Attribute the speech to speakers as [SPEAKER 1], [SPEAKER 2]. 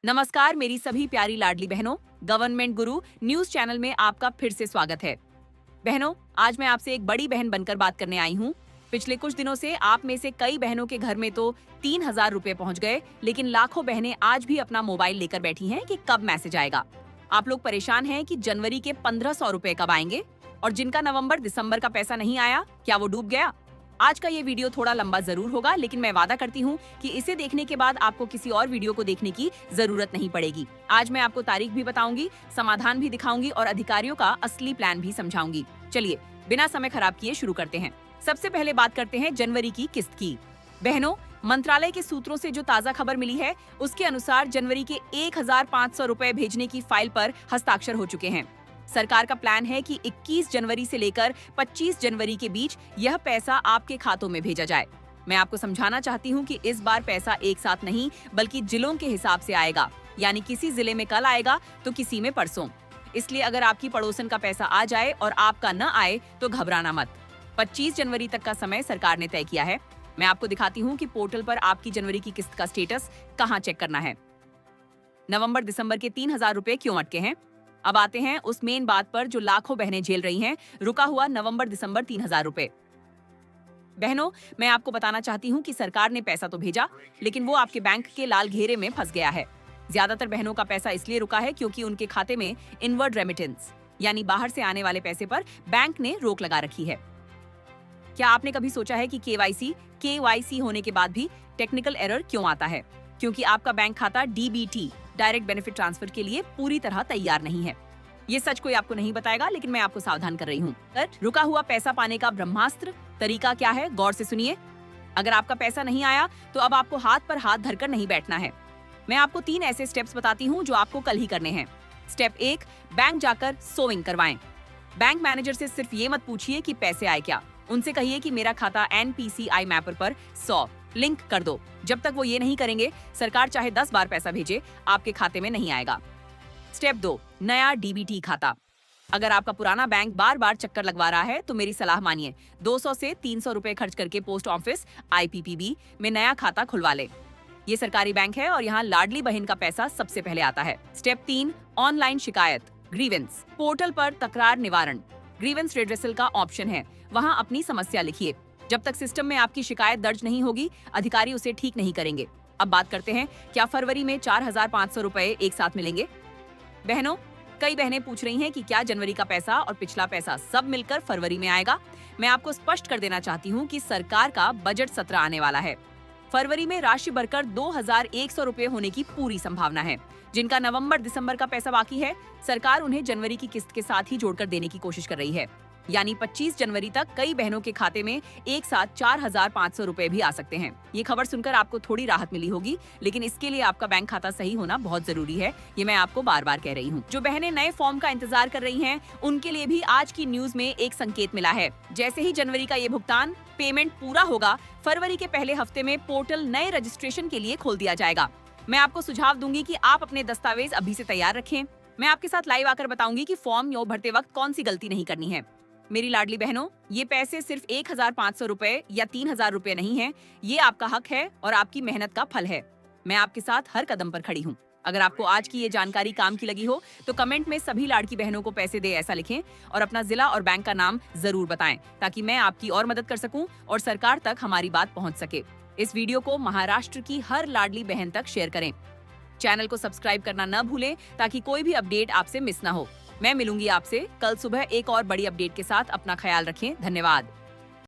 [SPEAKER 1] नमस्कार मेरी सभी प्यारी लाडली बहनों। गवर्नमेंट गुरु न्यूज चैनल में आपका फिर से स्वागत है। बहनों, आज मैं आपसे एक बड़ी बहन बनकर बात करने आई हूँ। पिछले कुछ दिनों से आप में से कई बहनों के घर में तो 3,000 रुपए पहुंच गए, लेकिन लाखों बहनें आज भी अपना मोबाइल लेकर बैठी हैं कि कब मैसेज आएगा। आप लोग परेशान हैं कि जनवरी के 1,500 रुपए कब आएंगे, और जिनका नवंबर दिसंबर का पैसा नहीं आया, क्या वो डूब गया? आज का ये वीडियो थोड़ा लंबा जरूर होगा, लेकिन मैं वादा करती हूँ कि इसे देखने के बाद आपको किसी और वीडियो को देखने की जरूरत नहीं पड़ेगी। आज मैं आपको तारीख भी बताऊंगी, समाधान भी दिखाऊंगी और अधिकारियों का असली प्लान भी समझाऊंगी। चलिए बिना समय खराब किए शुरू करते हैं। सबसे पहले बात करते हैं जनवरी की किस्त की। बहनों, मंत्रालय के सूत्रों से जो ताजा खबर मिली है, उसके अनुसार जनवरी के 1,500 रुपए भेजने की फाइल पर हस्ताक्षर हो चुके हैं। सरकार का प्लान है कि 21 जनवरी से लेकर 25 जनवरी के बीच यह पैसा आपके खातों में भेजा जाए। मैं आपको समझाना चाहती हूँ कि इस बार पैसा एक साथ नहीं, बल्कि जिलों के हिसाब से आएगा। यानी किसी जिले में कल आएगा तो किसी में परसों। इसलिए अगर आपकी पड़ोसन का पैसा आ जाए और आपका न आए तो घबराना मत। 25 जनवरी तक का समय सरकार ने तय किया है। मैं आपको दिखाती हूँ कि पोर्टल पर आपकी जनवरी की किस्त का स्टेटस कहाँ चेक करना है। नवंबर दिसंबर के 3,000 रुपए क्यों अटके हैं? अब आते हैं उस मेन बात पर जो लाखों बहनें झेल रही हैं, रुका हुआ नवंबर दिसंबर 3,000 रुपए। बहनों, मैं आपको बताना चाहती हूँ कि सरकार ने पैसा तो भेजा, लेकिन वो आपके बैंक के लाल घेरे में फंस गया है। ज्यादातर बहनों का पैसा इसलिए रुका है क्योंकि उनके खाते में इनवर्ड रेमिटेंस यानी बाहर से आने वाले पैसे पर बैंक ने रोक लगा रखी है। क्या आपने कभी सोचा है कि केवाईसी होने के बाद भी टेक्निकल एरर क्यों आता है? क्योंकि आपका बैंक खाता डीबीटी डायरेक्ट बेनिफिट ट्रांसफर के लिए पूरी तरह तैयार नहीं है। ये सच कोई आपको नहीं बताएगा, लेकिन मैं आपको सावधान कर रही हूँ। रुका हुआ पैसा पाने का ब्रह्मास्त्र तरीका क्या है, गौर से सुनिए। अगर आपका पैसा नहीं आया तो अब आपको हाथ पर हाथ धरकर नहीं बैठना है। मैं आपको 3 ऐसे स्टेप्स बताती हूँ जो आपको कल ही करने हैं। स्टेप 1, बैंक जाकर सोविंग करवाएं। बैंक मैनेजर से सिर्फ ये मत पूछिए कि पैसे आए क्या, उनसे कहिए कि मेरा खाता एनपीसीआई मैपर पर 100 लिंक कर दो। जब तक वो ये नहीं करेंगे, सरकार चाहे 10 बार पैसा भेजे, आपके खाते में नहीं आएगा। स्टेप 2, नया डीबीटी खाता। अगर आपका पुराना बैंक बार बार चक्कर लगवा रहा है तो मेरी सलाह मानिए। 200 से 300 रुपए खर्च करके पोस्ट ऑफिस आईपीपीबी में नया खाता खुलवा ले। ये सरकारी बैंक है और यहाँ लाडली बहन का पैसा सबसे पहले आता है। स्टेप 3, ऑनलाइन शिकायत ग्रीवेंस। पोर्टल पर तकरार निवारण ग्रीवेंस रिड्रेसल का ऑप्शन है, वहाँ अपनी समस्या लिखिए। जब तक सिस्टम में आपकी शिकायत दर्ज नहीं होगी, अधिकारी उसे ठीक नहीं करेंगे। अब बात करते हैं, क्या फरवरी में 4,500 रुपए एक साथ मिलेंगे? बहनों, कई बहनें पूछ रही हैं कि क्या जनवरी का पैसा और पिछला पैसा सब मिलकर फरवरी में आएगा। मैं आपको स्पष्ट कर देना चाहती हूँ कि सरकार का बजट सत्र आने वाला है। फरवरी में राशि बढ़कर 2,100 रुपए होने की पूरी संभावना है। जिनका नवंबर दिसंबर का पैसा बाकी है, सरकार उन्हें जनवरी की किस्त के साथ ही जोड़कर देने की कोशिश कर रही है। यानी 25 जनवरी तक कई बहनों के खाते में एक साथ 4,500 रुपए भी आ सकते हैं। ये खबर सुनकर आपको थोड़ी राहत मिली होगी, लेकिन इसके लिए आपका बैंक खाता सही होना बहुत जरूरी है। ये मैं आपको बार बार कह रही हूँ। जो बहनें नए फॉर्म का इंतजार कर रही हैं, उनके लिए भी आज की न्यूज में एक संकेत मिला है। जैसे ही जनवरी का ये भुगतान पेमेंट पूरा होगा, फरवरी के पहले हफ्ते में पोर्टल नए रजिस्ट्रेशन के लिए खोल दिया जाएगा। मैं आपको सुझाव दूंगी कि आप अपने दस्तावेज अभी से तैयार रखें। मैं आपके साथ लाइव आकर बताऊंगी कि फॉर्म भरते वक्त कौन सी गलती नहीं करनी है। मेरी लाडली बहनों, ये पैसे सिर्फ 1,500 रुपए या 3,000 रुपए नहीं है, ये आपका हक है और आपकी मेहनत का फल है। मैं आपके साथ हर कदम पर खड़ी हूँ। अगर आपको आज की ये जानकारी काम की लगी हो तो कमेंट में सभी लाड़की बहनों को पैसे दे ऐसा लिखें और अपना जिला और बैंक का नाम जरूर बताएं, ताकि मैं आपकी और मदद कर सकूं और सरकार तक हमारी बात पहुंच सके। इस वीडियो को महाराष्ट्र की हर लाडली बहन तक शेयर करें। चैनल को सब्सक्राइब करना न भूलें, ताकि कोई भी अपडेट आपसे मिस ना हो। मैं मिलूंगी आपसे कल सुबह एक और बड़ी अपडेट के साथ। अपना ख्याल रखें। धन्यवाद।